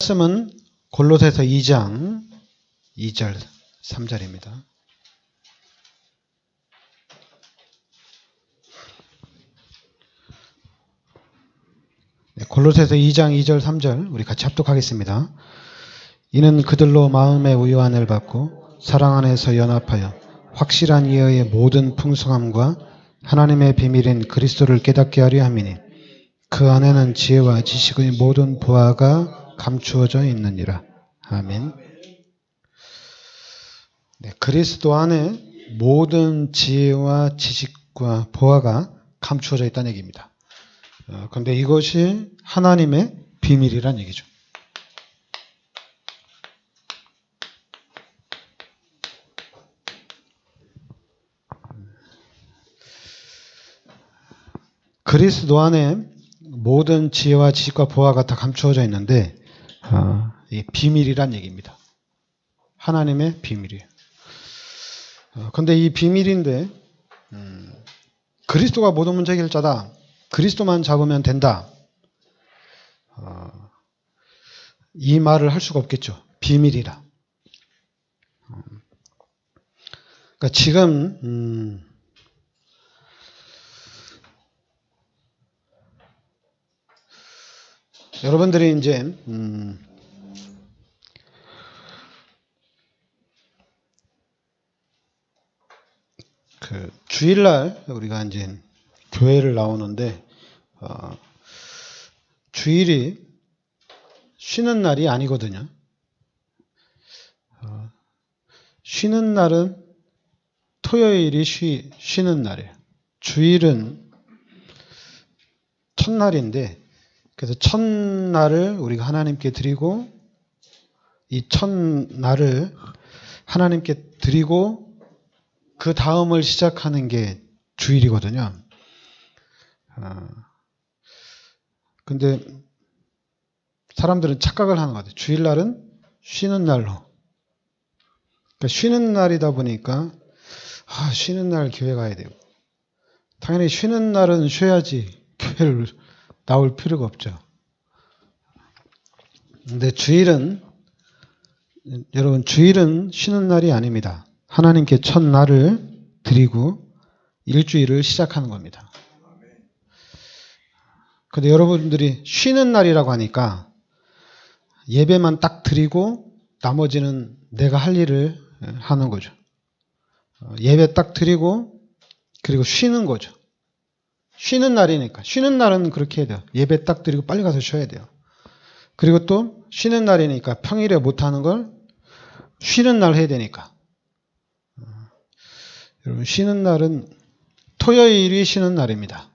말씀은 골로새서 2장 2절 3절입니다. 골로새서 2장 2절 3절 우리 같이 합독하겠습니다. 이는 그들로 마음의 우유한을 받고 사랑 안에서 연합하여 확실한 이해의 모든 풍성함과 하나님의 비밀인 그리스도를 깨닫게 하려 함이니 그 안에는 지혜와 지식의 모든 보화가 감추어져 있느니라. 아멘. 네, 그리스도 안에 모든 지혜와 지식과 보화가 감추어져 있다는 얘기입니다. 그런데 이것이 하나님의 비밀이란 얘기죠. 그리스도 안에 모든 지혜와 지식과 보화가 다 감추어져 있는데 이 비밀이란 얘기입니다. 하나님의 비밀이에요. 그런데 이 비밀인데 그리스도가 모든 문제 해결자다. 그리스도만 잡으면 된다. 이 말을 할 수가 없겠죠. 비밀이라. 그러니까 지금 여러분들이 이제 그 주일날 우리가 이제 교회를 나오는데 주일이 쉬는 날이 아니거든요. 쉬는 날은 토요일이 쉬는 날이에요. 주일은 첫날인데 그래서 첫날을 우리가 하나님께 드리고 이 첫날을 하나님께 드리고 그 다음을 시작하는 게 주일이거든요. 근데 사람들은 착각을 하는 것 같아요. 주일날은 쉬는 날로. 그러니까 쉬는 날이다 보니까 쉬는 날 교회 가야 되고 당연히 쉬는 날은 쉬어야지 교회를 나올 필요가 없죠. 근데 여러분 주일은 쉬는 날이 아닙니다. 하나님께 첫날을 드리고 일주일을 시작하는 겁니다. 근데 여러분들이 쉬는 날이라고 하니까 예배만 딱 드리고 나머지는 내가 할 일을 하는 거죠. 예배 딱 드리고 그리고 쉬는 거죠. 쉬는 날이니까. 쉬는 날은 그렇게 해야 돼요. 예배 딱 드리고 빨리 가서 쉬어야 돼요. 그리고 또 쉬는 날이니까 평일에 못하는 걸 쉬는 날 해야 되니까. 여러분 쉬는 날은 토요일이 쉬는 날입니다.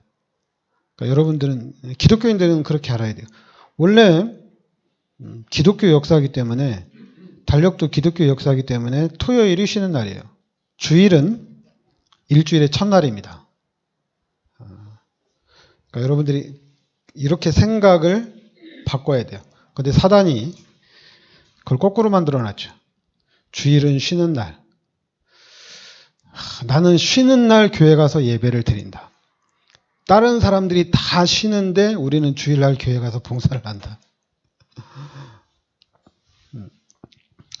그러니까 여러분들은 기독교인들은 그렇게 알아야 돼요. 원래 기독교 역사이기 때문에 달력도 기독교 역사이기 때문에 토요일이 쉬는 날이에요. 주일은 일주일의 첫날입니다. 그러니까 여러분들이 이렇게 생각을 바꿔야 돼요. 그런데 사단이 그걸 거꾸로 만들어놨죠. 주일은 쉬는 날. 나는 쉬는 날 교회 가서 예배를 드린다. 다른 사람들이 다 쉬는데 우리는 주일날 교회 가서 봉사를 한다.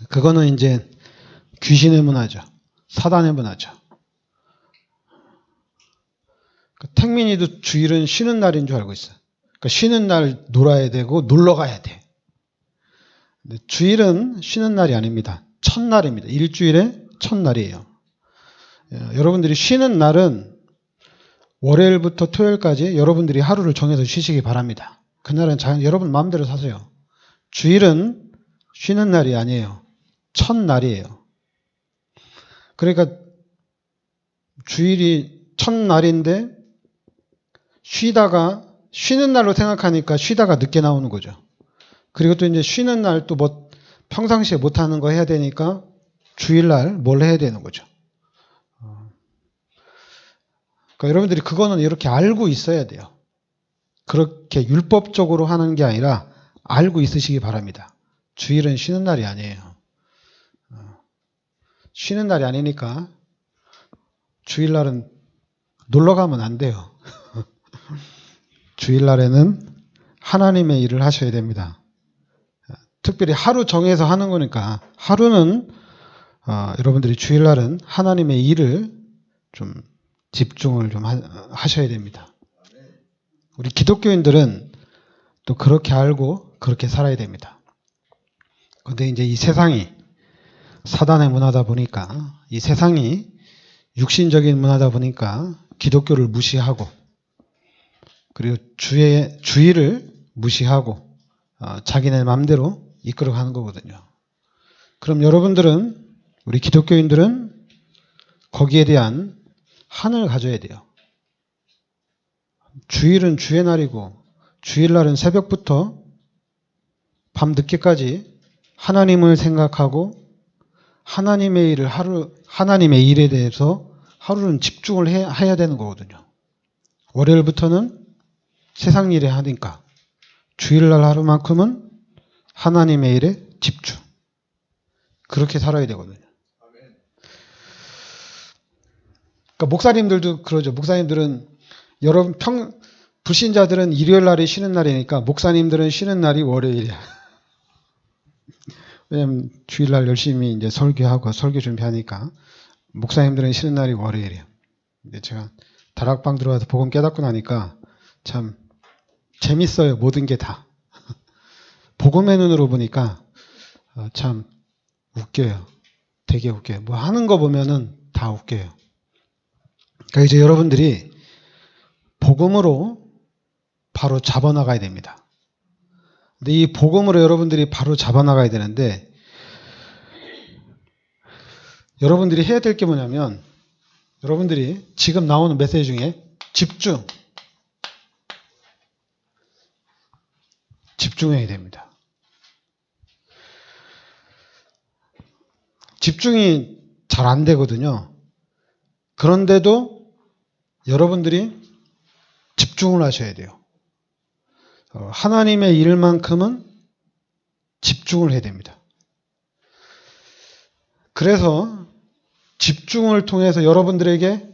그거는 이제 귀신의 문화죠. 사단의 문화죠. 택민이도 주일은 쉬는 날인 줄 알고 있어요. 그러니까 쉬는 날 놀아야 되고 놀러 가야 돼. 근데 주일은 쉬는 날이 아닙니다. 첫날입니다. 일주일의 첫날이에요. 여러분들이 쉬는 날은 월요일부터 토요일까지 여러분들이 하루를 정해서 쉬시기 바랍니다. 그날은 여러분 마음대로 사세요. 주일은 쉬는 날이 아니에요. 첫날이에요. 그러니까 주일이 첫날인데 쉬는 날로 생각하니까 쉬다가 늦게 나오는 거죠. 그리고 또 이제 쉬는 날 또 뭐 평상시에 못하는 거 해야 되니까 주일날 뭘 해야 되는 거죠. 그러니까 여러분들이 그거는 이렇게 알고 있어야 돼요. 그렇게 율법적으로 하는 게 아니라 알고 있으시기 바랍니다. 주일은 쉬는 날이 아니에요. 쉬는 날이 아니니까 주일날은 놀러 가면 안 돼요. 주일날에는 하나님의 일을 하셔야 됩니다. 특별히 하루 정해서 하는 거니까 하루는 여러분들이 주일날은 하나님의 일을 좀 집중을 좀 하셔야 됩니다. 우리 기독교인들은 또 그렇게 알고 그렇게 살아야 됩니다. 그런데 이제 이 세상이 사단의 문화다 보니까 이 세상이 육신적인 문화다 보니까 기독교를 무시하고 그리고 주의를 무시하고 자기네 마음대로 이끌어가는 거거든요. 그럼 여러분들은 우리 기독교인들은 거기에 대한 한을 가져야 돼요. 주일은 주의 날이고 주일날은 새벽부터 밤 늦게까지 하나님을 생각하고 하나님의 일에 대해서 하루는 집중을 해야 되는 거거든요. 월요일부터는 세상 일에 하니까 주일날 하루만큼은 하나님의 일에 집중. 그렇게 살아야 되거든요. 그러니까 목사님들도 그러죠. 목사님들은 여러분 불신자들은 일요일 날이 쉬는 날이니까 목사님들은 쉬는 날이 월요일이야. 왜냐면 주일날 열심히 이제 설교하고 설교 준비하니까 목사님들은 쉬는 날이 월요일이에요. 근데 제가 다락방 들어와서 복음 깨닫고 나니까 참 재밌어요. 모든 게 다. 복음의 눈으로 보니까 참 웃겨요. 되게 웃겨요. 뭐 하는 거 보면은 다 웃겨요. 그러니까 이제 여러분들이 복음으로 바로 잡아나가야 됩니다. 근데 이 복음으로 여러분들이 바로 잡아나가야 되는데 여러분들이 해야 될 게 뭐냐면 여러분들이 지금 나오는 메시지 중에 집중해야 됩니다. 집중이 잘 안 되거든요. 그런데도 여러분들이 집중을 하셔야 돼요. 하나님의 일만큼은 집중을 해야 됩니다. 그래서 집중을 통해서 여러분들에게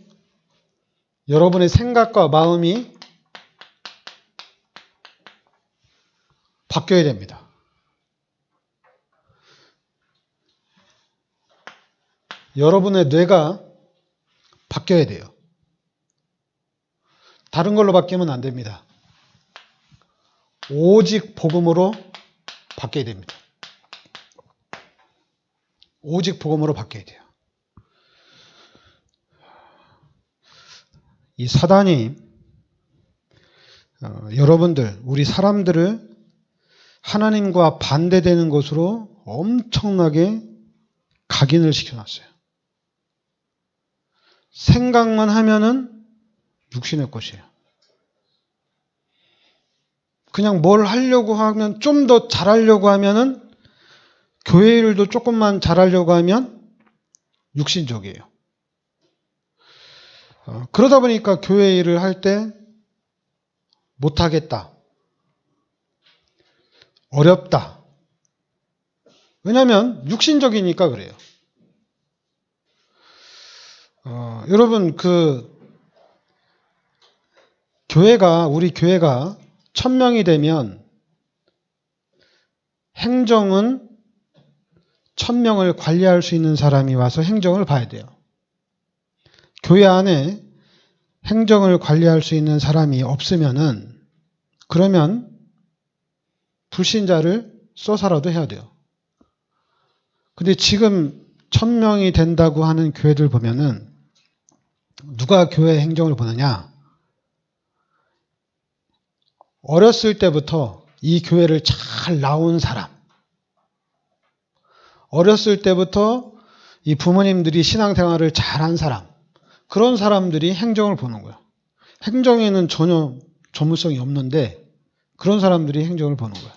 여러분의 생각과 마음이 바뀌어야 됩니다. 여러분의 뇌가 바뀌어야 돼요. 다른 걸로 바뀌면 안 됩니다. 오직 복음으로 바뀌어야 됩니다. 오직 복음으로 바뀌어야 돼요. 이 사단이 여러분들, 우리 사람들을 하나님과 반대되는 것으로 엄청나게 각인을 시켜놨어요. 생각만 하면은 육신의 것이에요. 그냥 뭘 하려고 하면 좀 더 잘하려고 하면은 교회 일도 조금만 잘하려고 하면 육신적이에요. 그러다 보니까 교회 일을 할 때 못하겠다. 어렵다. 왜냐하면 육신적이니까 그래요. 여러분 우리 교회가 1000명이 되면 행정은 1000명을 관리할 수 있는 사람이 와서 행정을 봐야 돼요. 교회 안에 행정을 관리할 수 있는 사람이 없으면은 그러면 불신자를 써서라도 해야 돼요. 근데 지금 1000명이 된다고 하는 교회들 보면은 누가 교회 행정을 보느냐? 어렸을 때부터 이 교회를 잘 나온 사람, 어렸을 때부터 이 부모님들이 신앙생활을 잘한 사람, 그런 사람들이 행정을 보는 거예요. 행정에는 전혀 전문성이 없는데 그런 사람들이 행정을 보는 거예요.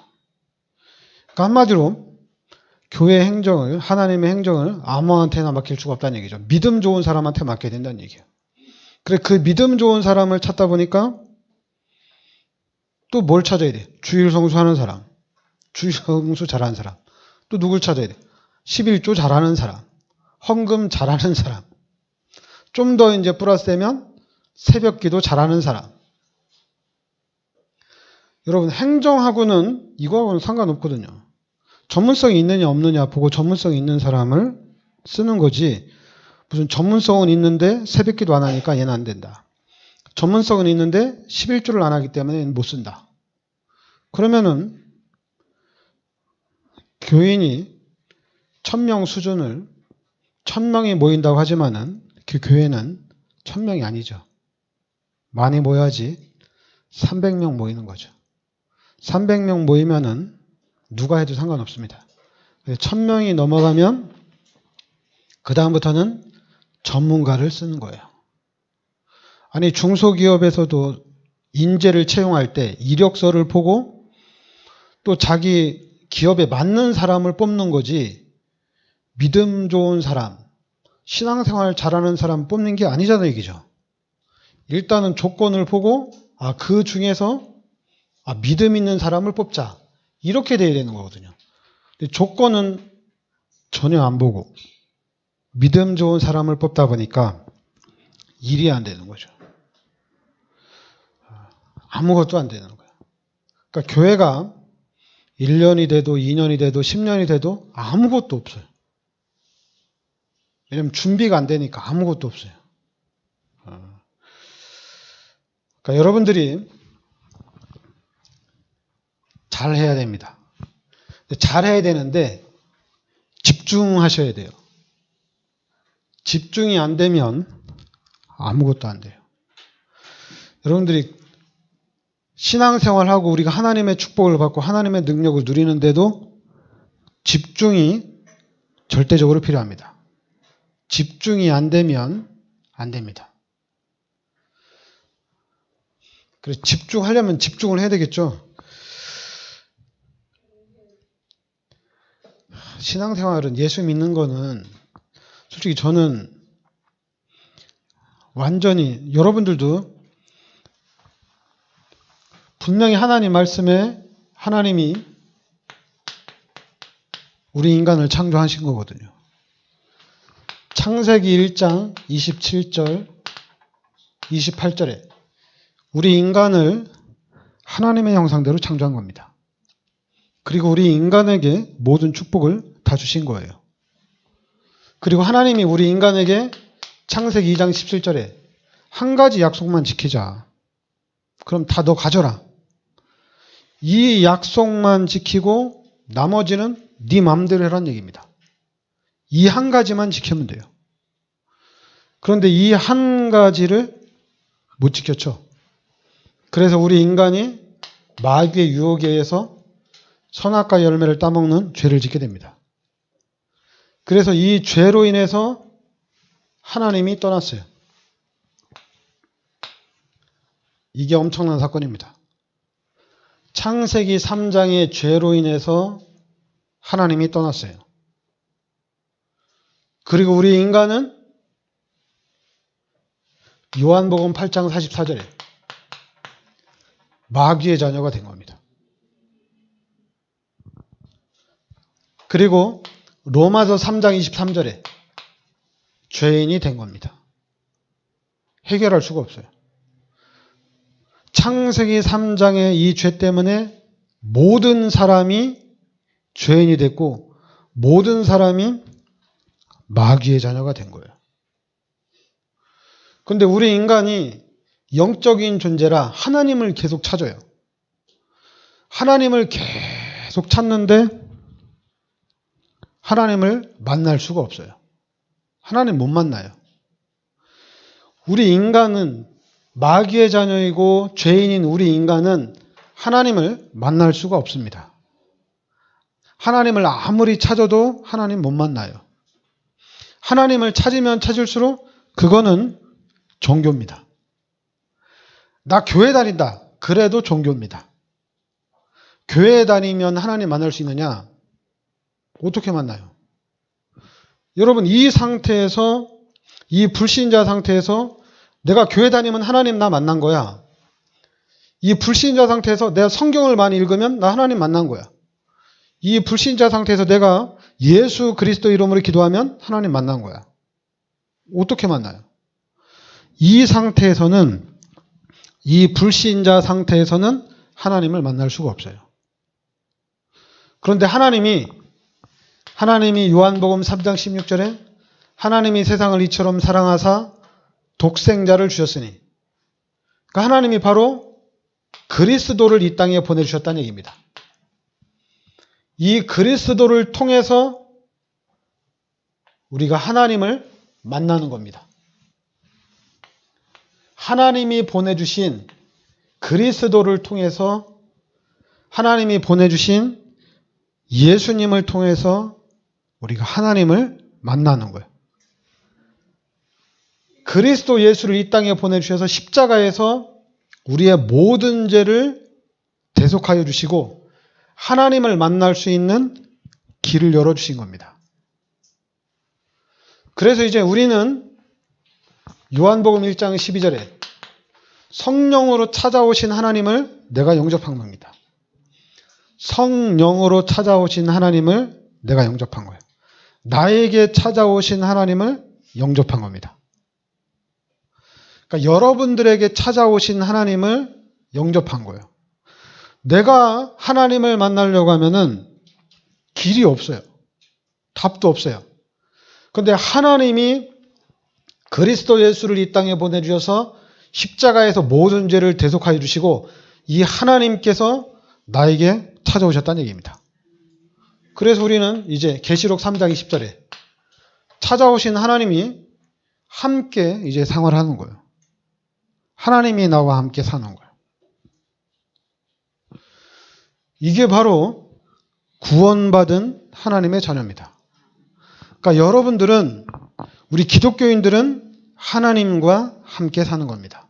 그러니까 한마디로 교회 행정을, 하나님의 행정을 아무한테나 맡길 수가 없다는 얘기죠. 믿음 좋은 사람한테 맡겨야 된다는 얘기예요. 그래, 그 믿음 좋은 사람을 찾다 보니까 또 뭘 찾아야 돼? 주일 성수하는 사람, 주일 성수 잘하는 사람. 또 누굴 찾아야 돼? 11조 잘하는 사람, 헌금 잘하는 사람. 좀 더 이제 플러스 되면 새벽 기도 잘하는 사람. 여러분, 행정하고는 이거하고는 상관없거든요. 전문성이 있느냐 없느냐 보고 전문성이 있는 사람을 쓰는 거지, 무슨 전문성은 있는데 새벽기도 안 하니까 얘는 안 된다. 전문성은 있는데 11조를 안 하기 때문에 얘는 못 쓴다. 그러면은 교인이 1000명 수준을 1000명이 모인다고 하지만은 그 교회는 1000명이 아니죠. 많이 모여야지 300명 모이는 거죠. 300명 모이면은 누가 해도 상관없습니다. 1000명이 넘어가면 그 다음부터는 전문가를 쓰는 거예요. 아니, 중소기업에서도 인재를 채용할 때 이력서를 보고 또 자기 기업에 맞는 사람을 뽑는 거지, 믿음 좋은 사람, 신앙생활 잘하는 사람 뽑는 게 아니잖아요, 얘기죠. 일단은 조건을 보고 그 중에서 믿음 있는 사람을 뽑자, 이렇게 돼야 되는 거거든요. 근데 조건은 전혀 안 보고 믿음 좋은 사람을 뽑다 보니까 일이 안 되는 거죠. 아무것도 안 되는 거예요. 그러니까 교회가 1년이 돼도 2년이 돼도 10년이 돼도 아무것도 없어요. 왜냐면 준비가 안 되니까 아무것도 없어요. 그러니까 여러분들이 잘 해야 됩니다. 잘 해야 되는데 집중하셔야 돼요. 집중이 안 되면 아무것도 안 돼요. 여러분들이 신앙생활하고 우리가 하나님의 축복을 받고 하나님의 능력을 누리는데도 집중이 절대적으로 필요합니다. 집중이 안 되면 안 됩니다. 그래서 집중하려면 집중을 해야 되겠죠. 신앙생활은, 예수 믿는 거는 솔직히 저는 완전히, 여러분들도 분명히 하나님 말씀에 하나님이 우리 인간을 창조하신 거거든요. 창세기 1장 27절 28절에 우리 인간을 하나님의 형상대로 창조한 겁니다. 그리고 우리 인간에게 모든 축복을 다 주신 거예요. 그리고 하나님이 우리 인간에게 창세기 2장 17절에 한 가지 약속만 지키자. 그럼 다 너 가져라. 이 약속만 지키고 나머지는 네 마음대로 해라는 얘기입니다. 이 한 가지만 지키면 돼요. 그런데 이 한 가지를 못 지켰죠. 그래서 우리 인간이 마귀의 유혹에 의해서 선악과 열매를 따먹는 죄를 짓게 됩니다. 그래서 이 죄로 인해서 하나님이 떠났어요. 이게 엄청난 사건입니다. 창세기 3장의 죄로 인해서 하나님이 떠났어요. 그리고 우리 인간은 요한복음 8장 44절에 마귀의 자녀가 된 겁니다. 그리고 로마서 3장 23절에 죄인이 된 겁니다. 해결할 수가 없어요. 창세기 3장의 이 죄 때문에 모든 사람이 죄인이 됐고 모든 사람이 마귀의 자녀가 된 거예요. 그런데 우리 인간이 영적인 존재라 하나님을 계속 찾아요. 하나님을 계속 찾는데 하나님을 만날 수가 없어요. 하나님 못 만나요. 우리 인간은 마귀의 자녀이고 죄인인 우리 인간은 하나님을 만날 수가 없습니다. 하나님을 아무리 찾아도 하나님 못 만나요. 하나님을 찾으면 찾을수록 그거는 종교입니다. 나 교회 다닌다. 그래도 종교입니다. 교회 다니면 하나님 만날 수 있느냐? 어떻게 만나요? 여러분, 이 상태에서, 이 불신자 상태에서 내가 교회 다니면 하나님 나 만난 거야. 이 불신자 상태에서 내가 성경을 많이 읽으면 나 하나님 만난 거야. 이 불신자 상태에서 내가 예수 그리스도 이름으로 기도하면 하나님 만난 거야. 어떻게 만나요? 이 상태에서는, 이 불신자 상태에서는 하나님을 만날 수가 없어요. 그런데 하나님이 하나님이 요한복음 3장 16절에 하나님이 세상을 이처럼 사랑하사 독생자를 주셨으니, 그러니까 하나님이 바로 그리스도를 이 땅에 보내주셨다는 얘기입니다. 이 그리스도를 통해서 우리가 하나님을 만나는 겁니다. 하나님이 보내주신 그리스도를 통해서, 하나님이 보내주신 예수님을 통해서 우리가 하나님을 만나는 거예요. 그리스도 예수를 이 땅에 보내주셔서 십자가에서 우리의 모든 죄를 대속하여 주시고 하나님을 만날 수 있는 길을 열어주신 겁니다. 그래서 이제 우리는 요한복음 1장 12절에 성령으로 찾아오신 하나님을 내가 영접한 겁니다. 성령으로 찾아오신 하나님을 내가 영접한 거예요. 나에게 찾아오신 하나님을 영접한 겁니다. 그러니까 여러분들에게 찾아오신 하나님을 영접한 거예요. 내가 하나님을 만나려고 하면은 길이 없어요. 답도 없어요. 그런데 하나님이 그리스도 예수를 이 땅에 보내주셔서 십자가에서 모든 죄를 대속하여 주시고 이 하나님께서 나에게 찾아오셨다는 얘기입니다. 그래서 우리는 이제 계시록 3장 20절에 찾아오신 하나님이 함께 이제 생활하는 거예요. 하나님이 나와 함께 사는 거예요. 이게 바로 구원받은 하나님의 자녀입니다. 그러니까 여러분들은, 우리 기독교인들은 하나님과 함께 사는 겁니다.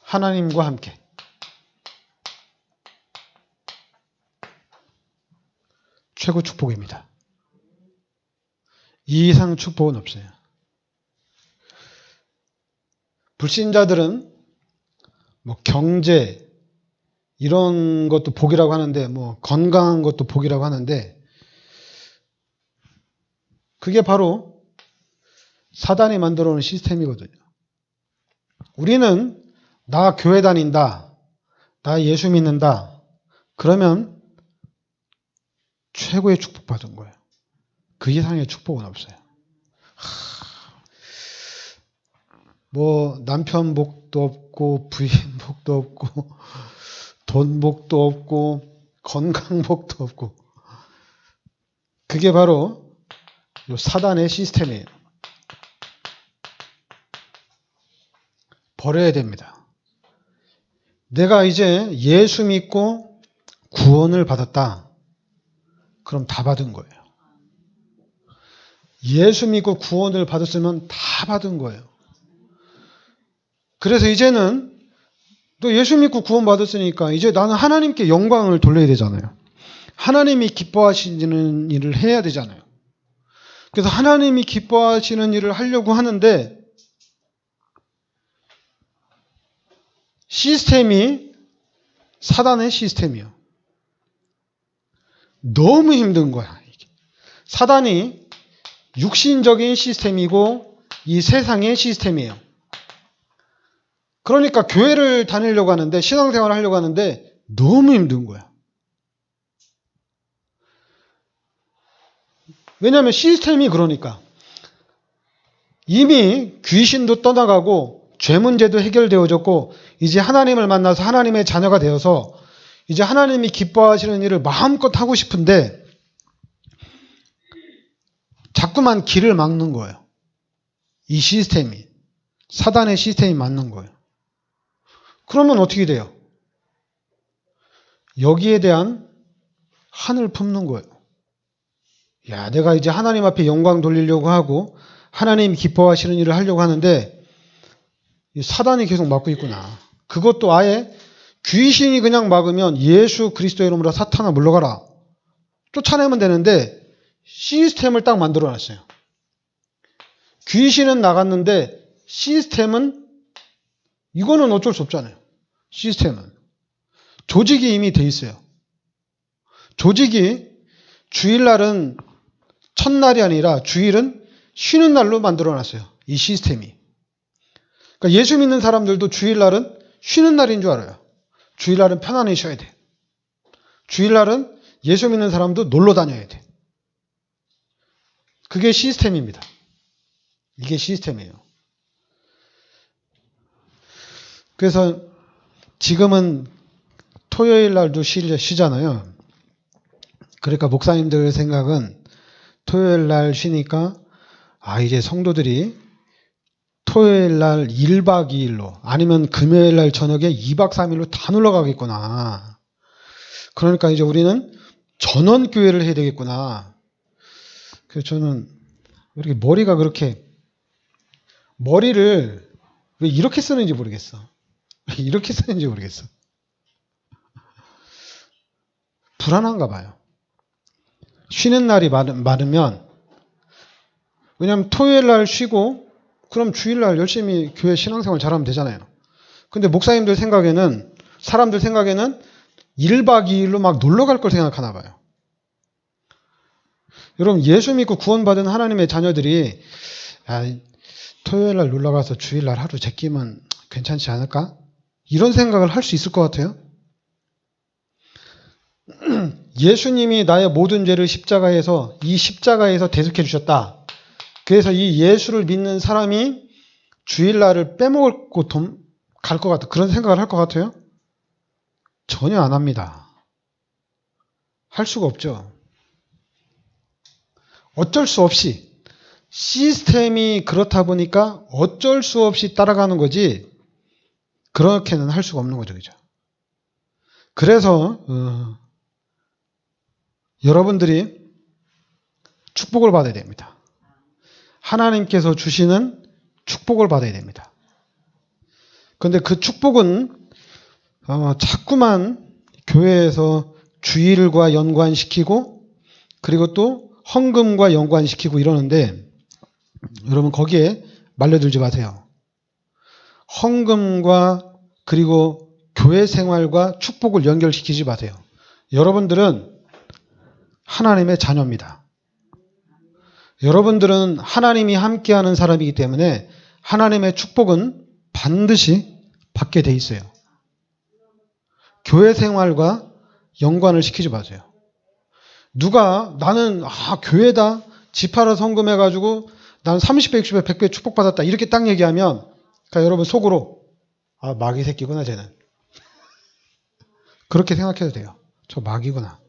하나님과 함께. 최고 축복입니다. 이 이상 축복은 없어요. 불신자들은 뭐 경제 이런 것도 복이라고 하는데, 뭐 건강한 것도 복이라고 하는데, 그게 바로 사단이 만들어 놓은 시스템이거든요. 우리는 나 교회 다닌다, 나 예수 믿는다, 그러면 최고의 축복 받은 거예요. 그 이상의 축복은 없어요. 뭐 남편 복도 없고, 부인 복도 없고, 돈 복도 없고, 건강 복도 없고, 그게 바로 사단의 시스템이에요. 버려야 됩니다. 내가 이제 예수 믿고 구원을 받았다. 그럼 다 받은 거예요. 예수 믿고 구원을 받았으면 다 받은 거예요. 그래서 이제는 또 예수 믿고 구원 받았으니까 이제 나는 하나님께 영광을 돌려야 되잖아요. 하나님이 기뻐하시는 일을 해야 되잖아요. 그래서 하나님이 기뻐하시는 일을 하려고 하는데 시스템이 사단의 시스템이요. 너무 힘든 거야. 사단이 육신적인 시스템이고 이 세상의 시스템이에요. 그러니까 교회를 다니려고 하는데, 신앙생활을 하려고 하는데 너무 힘든 거야. 왜냐하면 시스템이 그러니까. 이미 귀신도 떠나가고 죄 문제도 해결되어졌고 이제 하나님을 만나서 하나님의 자녀가 되어서 이제 하나님이 기뻐하시는 일을 마음껏 하고 싶은데 자꾸만 길을 막는 거예요. 이 시스템이. 사단의 시스템이 막는 거예요. 그러면 어떻게 돼요? 여기에 대한 한을 품는 거예요. 야, 내가 이제 하나님 앞에 영광 돌리려고 하고 하나님 기뻐하시는 일을 하려고 하는데 사단이 계속 막고 있구나. 그것도 아예 귀신이 그냥 막으면 예수 그리스도의 이름으로 사탄아 물러가라. 쫓아내면 되는데 시스템을 딱 만들어 놨어요. 귀신은 나갔는데 시스템은 이거는 어쩔 수 없잖아요. 시스템은. 조직이 이미 돼 있어요. 조직이 주일날은 첫날이 아니라 주일은 쉬는 날로 만들어 놨어요. 이 시스템이. 그러니까 예수 믿는 사람들도 주일날은 쉬는 날인 줄 알아요. 주일날은 편안히 쉬어야 돼. 주일날은 예수 믿는 사람도 놀러 다녀야 돼. 그게 시스템입니다. 이게 시스템이에요. 그래서 지금은 토요일 날도 쉬잖아요. 그러니까 목사님들 생각은 토요일 날 쉬니까 이제 성도들이 토요일 날 1박 2일로 아니면 금요일 날 저녁에 2박 3일로 다 놀러 가겠구나. 그러니까 이제 우리는 전원교회를 해야 되겠구나. 그래서 저는 왜 이렇게 머리를 왜 이렇게 쓰는지 모르겠어. 왜 이렇게 쓰는지 모르겠어. 불안한가 봐요. 쉬는 날이 많으면, 왜냐하면 토요일 날 쉬고 그럼 주일 날 열심히 교회 신앙생활 잘하면 되잖아요. 근데 목사님들 생각에는, 사람들 생각에는 1박 2일로 막 놀러 갈 걸 생각하나 봐요. 여러분, 예수 믿고 구원받은 하나님의 자녀들이 토요일 날 놀러 가서 주일 날 하루 제끼면 괜찮지 않을까? 이런 생각을 할 수 있을 것 같아요. 예수님이 나의 모든 죄를 이 십자가에서 대속해 주셨다. 그래서 이 예수를 믿는 사람이 주일날을 빼먹고 갈 것 같아. 그런 생각을 할 것 같아요? 전혀 안 합니다. 할 수가 없죠. 어쩔 수 없이 시스템이 그렇다 보니까 어쩔 수 없이 따라가는 거지 그렇게는 할 수가 없는 거죠. 그죠? 그래서 여러분들이 축복을 받아야 됩니다. 하나님께서 주시는 축복을 받아야 됩니다. 그런데 그 축복은 자꾸만 교회에서 주일과 연관시키고 그리고 또 헌금과 연관시키고 이러는데 여러분 거기에 말려들지 마세요. 헌금과 그리고 교회 생활과 축복을 연결시키지 마세요. 여러분들은 하나님의 자녀입니다. 여러분들은 하나님이 함께하는 사람이기 때문에 하나님의 축복은 반드시 받게 돼 있어요. 교회 생활과 연관을 시키지 마세요. 누가 나는 교회다 지파라 헌금해가지고 난 30배, 60배, 100배 축복받았다 이렇게 딱 얘기하면 그러니까 여러분 속으로 마귀 새끼구나 쟤는. 그렇게 생각해도 돼요. 저 마귀구나.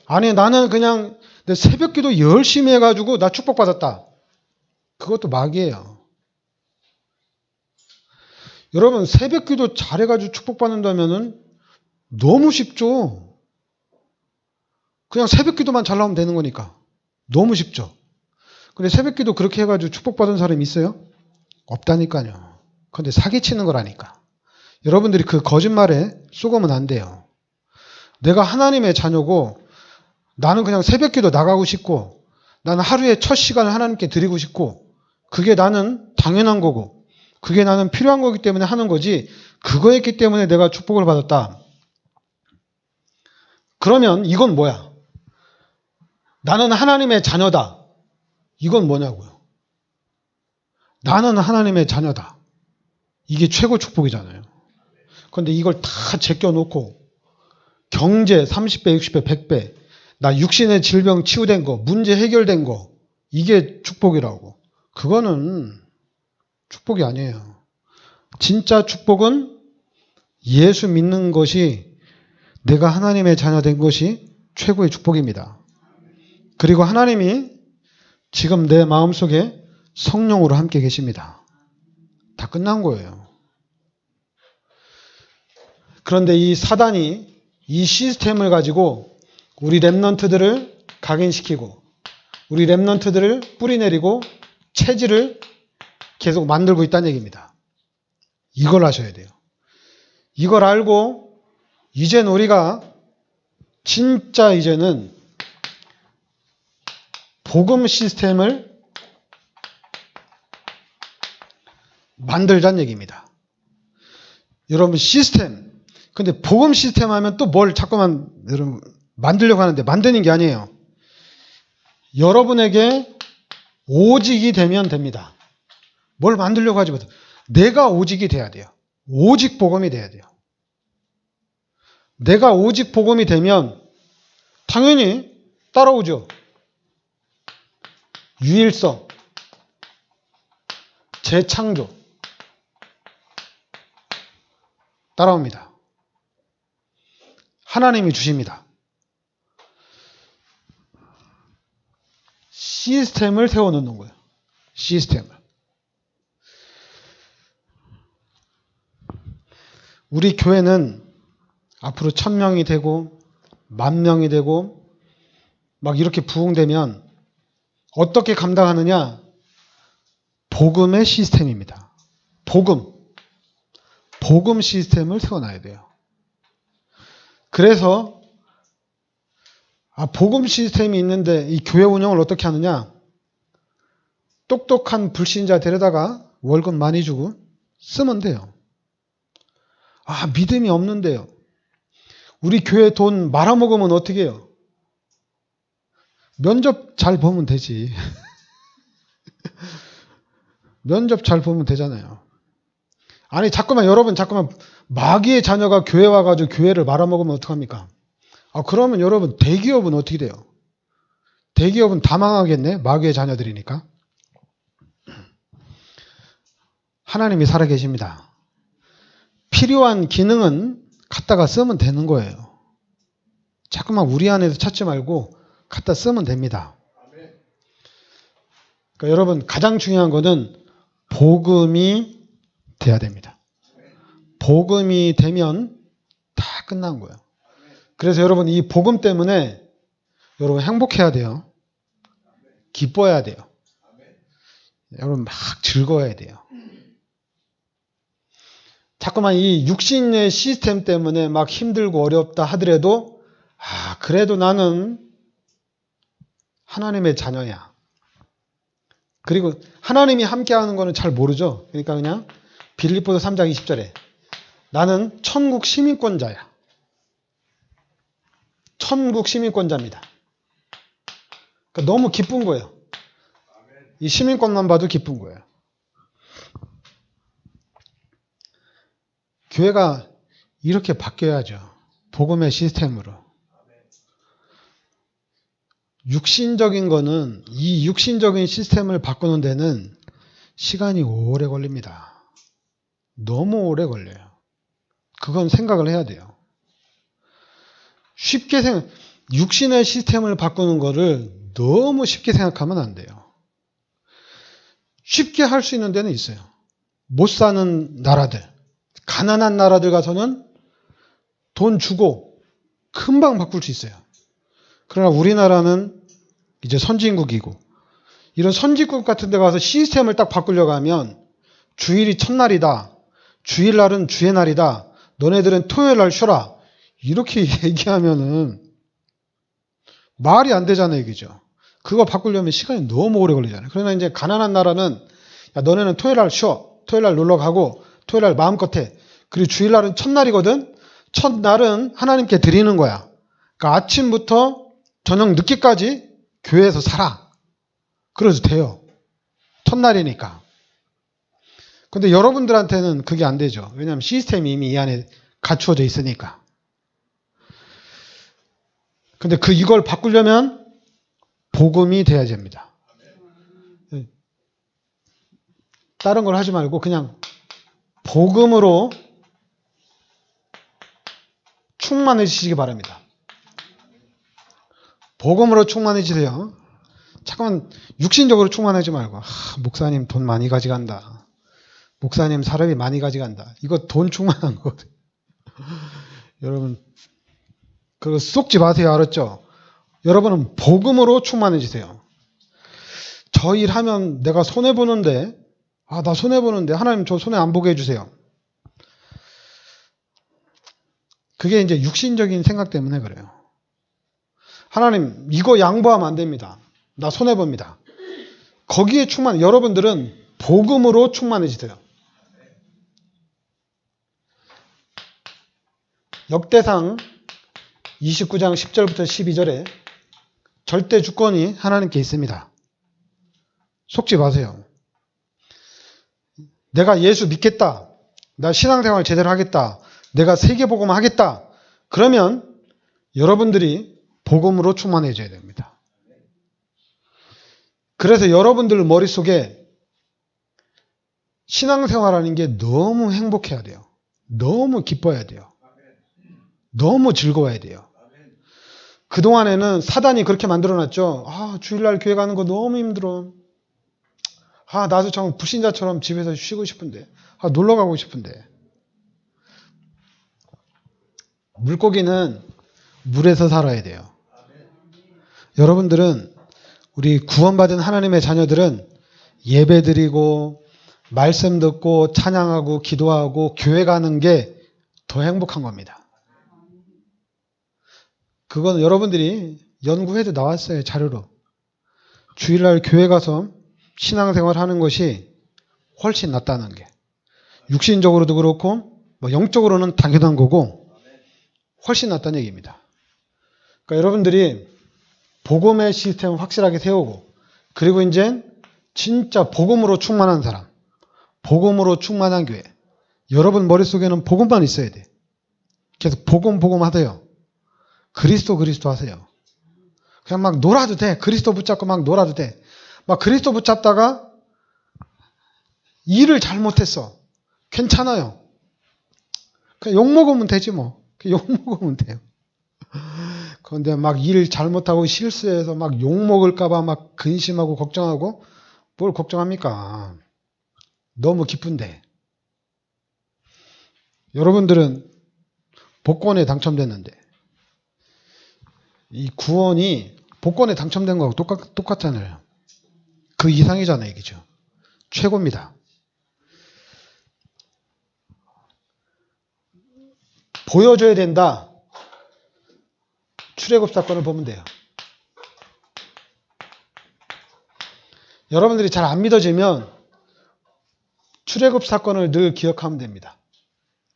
아니 나는 그냥 내 새벽기도 열심히 해가지고 나 축복받았다. 그것도 마귀예요. 여러분 새벽기도 잘해가지고 축복받는다면은 너무 쉽죠. 그냥 새벽기도만 잘 나오면 되는 거니까. 너무 쉽죠. 근데 새벽기도 그렇게 해가지고 축복받은 사람이 있어요? 없다니까요. 근데 사기치는 거라니까. 여러분들이 그 거짓말에 속으면 안 돼요. 내가 하나님의 자녀고 나는 그냥 새벽기도 나가고 싶고 나는 하루에 첫 시간을 하나님께 드리고 싶고 그게 나는 당연한 거고 그게 나는 필요한 거기 때문에 하는 거지 그거였기 때문에 내가 축복을 받았다. 그러면 이건 뭐야? 나는 하나님의 자녀다. 이건 뭐냐고요? 나는 하나님의 자녀다. 이게 최고 축복이잖아요. 그런데 이걸 다 제껴놓고 경제 30배, 60배, 100배 나 육신의 질병 치유된 거, 문제 해결된 거 이게 축복이라고. 그거는 축복이 아니에요. 진짜 축복은 예수 믿는 것이 내가 하나님의 자녀 된 것이 최고의 축복입니다. 그리고 하나님이 지금 내 마음속에 성령으로 함께 계십니다. 다 끝난 거예요. 그런데 이 사단이 이 시스템을 가지고 우리 렘넌트들을 각인시키고 우리 렘넌트들을 뿌리내리고 체질을 계속 만들고 있다는 얘기입니다. 이걸 아셔야 돼요. 이걸 알고 이제는 우리가 진짜 이제는 복음 시스템을 만들자는 얘기입니다. 여러분 시스템. 근데 복음 시스템 하면 또 뭘 자꾸만 여러분 만들려고 하는데 만드는 게 아니에요. 여러분에게 오직이 되면 됩니다. 뭘 만들려고 하지 마세요. 내가 오직이 돼야 돼요. 오직 복음이 돼야 돼요. 내가 오직 복음이 되면 당연히 따라오죠. 유일성, 재창조 따라옵니다. 하나님이 주십니다. 시스템을 세워놓는 거예요. 시스템을. 우리 교회는 앞으로 1000명이 되고 10,000명이 되고 막 이렇게 부흥되면 어떻게 감당하느냐? 복음의 시스템입니다. 복음 시스템을 세워놔야 돼요. 그래서 복음 시스템이 있는데 이 교회 운영을 어떻게 하느냐? 똑똑한 불신자 데려다가 월급 많이 주고 쓰면 돼요. 믿음이 없는데요. 우리 교회 돈 말아먹으면 어떻게 해요? 면접 잘 보면 되지. 면접 잘 보면 되잖아요. 아니 여러분 마귀의 자녀가 교회 와가지고 교회를 말아먹으면 어떡합니까? 그러면 여러분 대기업은 어떻게 돼요? 대기업은 다 망하겠네? 마귀의 자녀들이니까. 하나님이 살아계십니다. 필요한 기능은 갖다가 쓰면 되는 거예요. 자꾸만 우리 안에서 찾지 말고 갖다 쓰면 됩니다. 그러니까 여러분 가장 중요한 거는 복음이 돼야 됩니다. 복음이 되면 다 끝난 거예요. 그래서 여러분 이 복음 때문에 여러분 행복해야 돼요. 기뻐해야 돼요. 여러분 막 즐거워야 돼요. 자꾸만 이 육신의 시스템 때문에 막 힘들고 어렵다 하더라도 그래도 나는 하나님의 자녀야. 그리고 하나님이 함께하는 거는 잘 모르죠. 그러니까 그냥 빌립보서 3장 20절에 나는 천국 시민권자야. 천국 시민권자입니다. 그러니까 너무 기쁜 거예요. 이 시민권만 봐도 기쁜 거예요. 교회가 이렇게 바뀌어야죠. 복음의 시스템으로. 육신적인 거는 이 육신적인 시스템을 바꾸는 데는 시간이 오래 걸립니다. 너무 오래 걸려요. 그건 생각을 해야 돼요. 육신의 시스템을 바꾸는 거를 너무 쉽게 생각하면 안 돼요. 쉽게 할 수 있는 데는 있어요. 못 사는 나라들, 가난한 나라들 가서는 돈 주고 금방 바꿀 수 있어요. 그러나 우리나라는 이제 선진국이고 이런 선진국 같은 데 가서 시스템을 딱 바꾸려고 하면 주일이 첫날이다. 주일날은 주의 날이다. 너네들은 토요일날 쉬어라. 이렇게 얘기하면은 말이 안 되잖아요. 이거죠. 그거 바꾸려면 시간이 너무 오래 걸리잖아요. 그러나 이제 가난한 나라는 너네는 토요일날 쉬어. 토요일날 놀러 가고 토요일날 마음껏 해. 그리고 주일날은 첫날이거든. 첫날은 하나님께 드리는 거야. 그러니까 아침부터 저녁 늦게까지 교회에서 살아. 그래도 돼요. 첫날이니까. 근데 여러분들한테는 그게 안 되죠. 왜냐하면 시스템이 이미 이 안에 갖추어져 있으니까. 근데 이걸 바꾸려면 복음이 돼야 됩니다. 다른 걸 하지 말고 그냥 복음으로 충만해지시기 바랍니다. 복음으로 충만해지세요. 잠깐만 육신적으로 충만하지 말고 목사님 돈 많이 가져간다. 목사님 사람이 많이 가져간다. 이거 돈 충만한 거거든요. 여러분 그거 쏙지 마세요. 알았죠? 여러분은 복음으로 충만해지세요. 저 일 하면 내가 손해보는데 나 손해보는데 하나님 저 손해 안 보게 해주세요. 그게 이제 육신적인 생각 때문에 그래요. 하나님 이거 양보하면 안 됩니다. 나 손해봅니다. 거기에 여러분들은 복음으로 충만해지세요. 역대상 29장 10절부터 12절에 절대 주권이 하나님께 있습니다. 속지 마세요. 내가 예수 믿겠다. 나 신앙생활 제대로 하겠다. 내가 세계복음 하겠다. 그러면 여러분들이 복음으로 충만해져야 됩니다. 그래서 여러분들 머릿속에 신앙생활하는 게 너무 행복해야 돼요. 너무 기뻐야 돼요. 너무 즐거워야 돼요. 그동안에는 사단이 그렇게 만들어놨죠. 주일날 교회 가는 거 너무 힘들어. 나도 참 불신자처럼 집에서 쉬고 싶은데. 놀러 가고 싶은데. 물고기는 물에서 살아야 돼요. 여러분들은, 우리 구원받은 하나님의 자녀들은 예배드리고 말씀 듣고 찬양하고 기도하고 교회 가는 게 더 행복한 겁니다. 그건 여러분들이 연구해도 나왔어요. 자료로. 주일날 교회 가서 신앙생활 하는 것이 훨씬 낫다는 게. 육신적으로도 그렇고 영적으로는 당연한 거고 훨씬 낫다는 얘기입니다. 그러니까 여러분들이 복음의 시스템을 확실하게 세우고, 그리고 이제 진짜 복음으로 충만한 사람, 복음으로 충만한 교회. 여러분 머릿속에는 복음만 있어야 돼. 계속 복음 하세요. 그리스도 하세요. 그냥 막 놀아도 돼. 그리스도 붙잡고 막 놀아도 돼. 막 그리스도 붙잡다가 일을 잘못했어. 괜찮아요. 그냥 욕먹으면 되지 뭐. 욕먹으면 돼요. 그런데 막 일 잘못하고 실수해서 막 욕먹을까봐 막 근심하고 걱정하고, 뭘 걱정합니까? 너무 기쁜데. 여러분들은 복권에 당첨됐는데, 이 구원이 복권에 당첨된 거하고 똑같잖아요. 그 이상이잖아요, 얘기죠. 최고입니다. 보여줘야 된다. 출애굽 사건을 보면 돼요. 여러분들이 잘 안 믿어지면 출애굽 사건을 늘 기억하면 됩니다.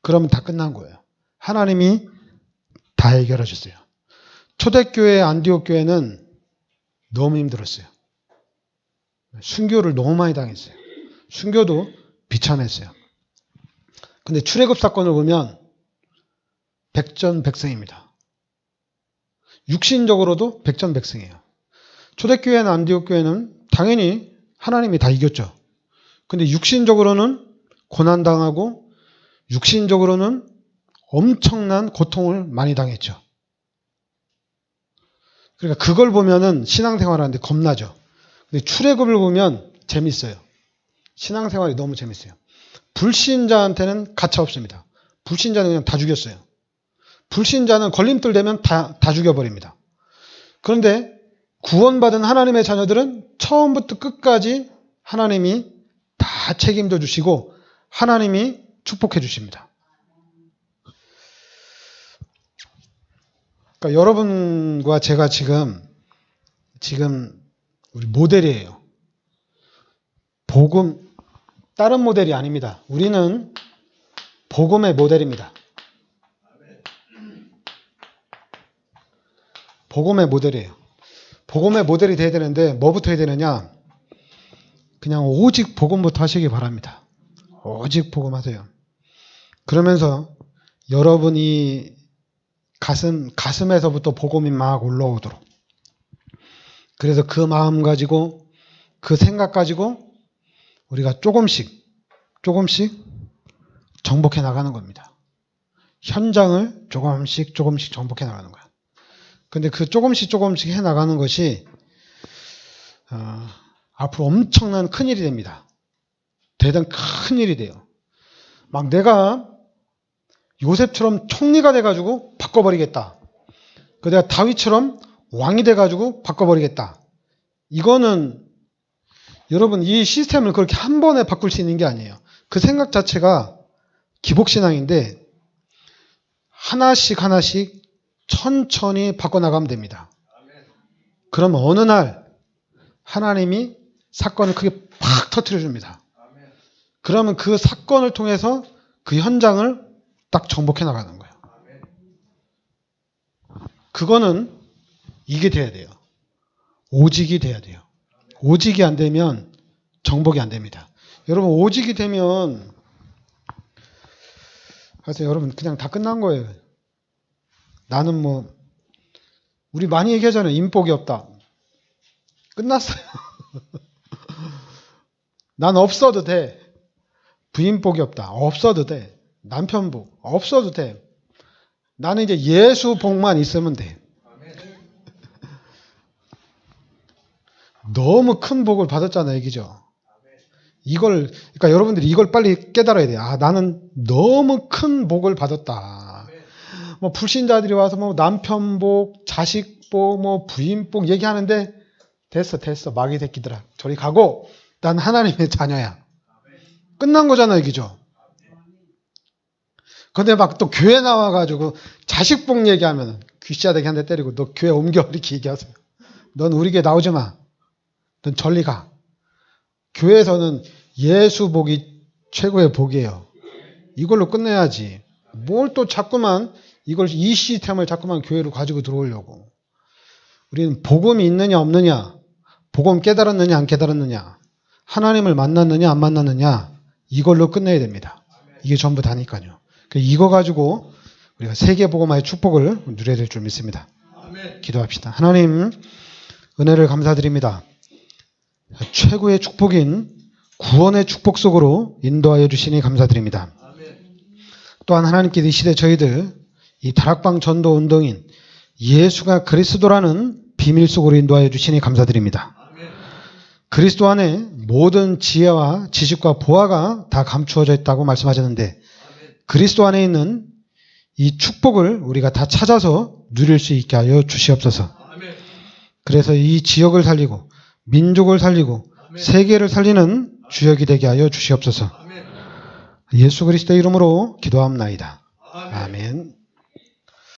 그러면 다 끝난 거예요. 하나님이 다 해결해 줬어요. 초대교회 안디옥 교회는 너무 힘들었어요. 순교를 너무 많이 당했어요. 순교도 비참했어요. 근데 출애굽 사건을 보면 백전백승입니다. 육신적으로도 백전백승이에요. 초대교회나 안디옥 교회는 당연히 하나님이 다 이겼죠. 근데 육신적으로는 고난당하고 육신적으로는 엄청난 고통을 많이 당했죠. 그러니까 그걸 보면은 신앙생활하는데 겁나죠. 근데 출애굽을 보면 재밌어요. 신앙생활이 너무 재밌어요. 불신자한테는 가차 없습니다. 불신자는 그냥 다 죽였어요. 불신자는 걸림돌 되면 다 죽여버립니다. 그런데 구원받은 하나님의 자녀들은 처음부터 끝까지 하나님이 다 책임져 주시고 하나님이 축복해 주십니다. 그러니까 여러분과 제가 지금 우리 모델이에요. 복음, 다른 모델이 아닙니다. 우리는 복음의 모델입니다. 복음의 모델이에요. 복음의 모델이 돼야 되는데 뭐부터 해야 되느냐? 그냥 오직 복음부터 하시기 바랍니다. 오직 복음 하세요. 그러면서 여러분이 가슴에서부터 복음이 막 올라오도록. 그래서 그 마음 가지고 그 생각 가지고 우리가 조금씩 정복해 나가는 겁니다. 현장을 조금씩 정복해 나가는 거야. 근데 그 조금씩 해 나가는 것이 앞으로 엄청난 큰일이 됩니다. 대단 큰일이 돼요. 막 내가 요셉처럼 총리가 돼가지고 바꿔버리겠다. 내가 다윗처럼 왕이 돼가지고 바꿔버리겠다. 이거는 여러분 이 시스템을 그렇게 한 번에 바꿀 수 있는 게 아니에요. 그 생각 자체가 기복신앙인데 하나씩 천천히 바꿔나가면 됩니다. 그러면 어느 날 하나님이 사건을 크게 팍 터뜨려 줍니다. 그러면 그 사건을 통해서 그 현장을 딱 정복해 나가는 거예요. 그거는 이게 돼야 돼요. 오직이 돼야 돼요. 오직이 안 되면 정복이 안 됩니다. 여러분 오직이 되면 그래서 여러분 그냥 다 끝난 거예요. 나는 뭐 우리 많이 얘기하잖아요. 인복이 없다. 끝났어요. 난 없어도 돼. 부인복이 없다. 없어도 돼. 남편복 없어도 돼. 나는 이제 예수 복만 있으면 돼. 너무 큰 복을 받았잖아요. 그죠? 그러니까 여러분들이 이걸 빨리 깨달아야 돼요. 아, 나는 너무 큰 복을 받았다. 뭐 불신자들이 와서 뭐 남편복, 자식복, 뭐 부인복 얘기하는데 됐어. 마귀 새끼들아. 저리 가고 난 하나님의 자녀야. 끝난 거잖아요. 그죠? 근데 막 또 교회 나와가지고 자식복 얘기하면 귀씨아대기 한 대 때리고 너 교회 옮겨 이렇게 얘기하세요. 넌 우리 교회 나오지 마. 넌 저리 가. 교회에서는 예수 복이 최고의 복이에요. 이걸로 끝내야지. 뭘 또 자꾸만 이 시스템을 자꾸만 교회로 가지고 들어오려고. 우리는 복음이 있느냐 없느냐, 복음 깨달았느냐 안 깨달았느냐, 하나님을 만났느냐 안 만났느냐, 이걸로 끝내야 됩니다. 이게 전부 다니까요. 이거 가지고 우리가 세계복음화의 축복을 누려야 될 줄 믿습니다. 기도합시다. 하나님, 은혜를 감사드립니다. 최고의 축복인 구원의 축복 속으로 인도하여 주시니 감사드립니다. 또한 하나님께서 이 시대 저희들 이 다락방 전도 운동인 예수가 그리스도라는 비밀 속으로 인도하여 주시니 감사드립니다. 그리스도 안에 모든 지혜와 지식과 보화가 다 감추어져 있다고 말씀하셨는데 그리스도 안에 있는 이 축복을 우리가 다 찾아서 누릴 수 있게 하여 주시옵소서. 그래서 이 지역을 살리고 민족을 살리고 세계를 살리는 주역이 되게 하여 주시옵소서. 예수 그리스도의 이름으로 기도합나이다. 아멘.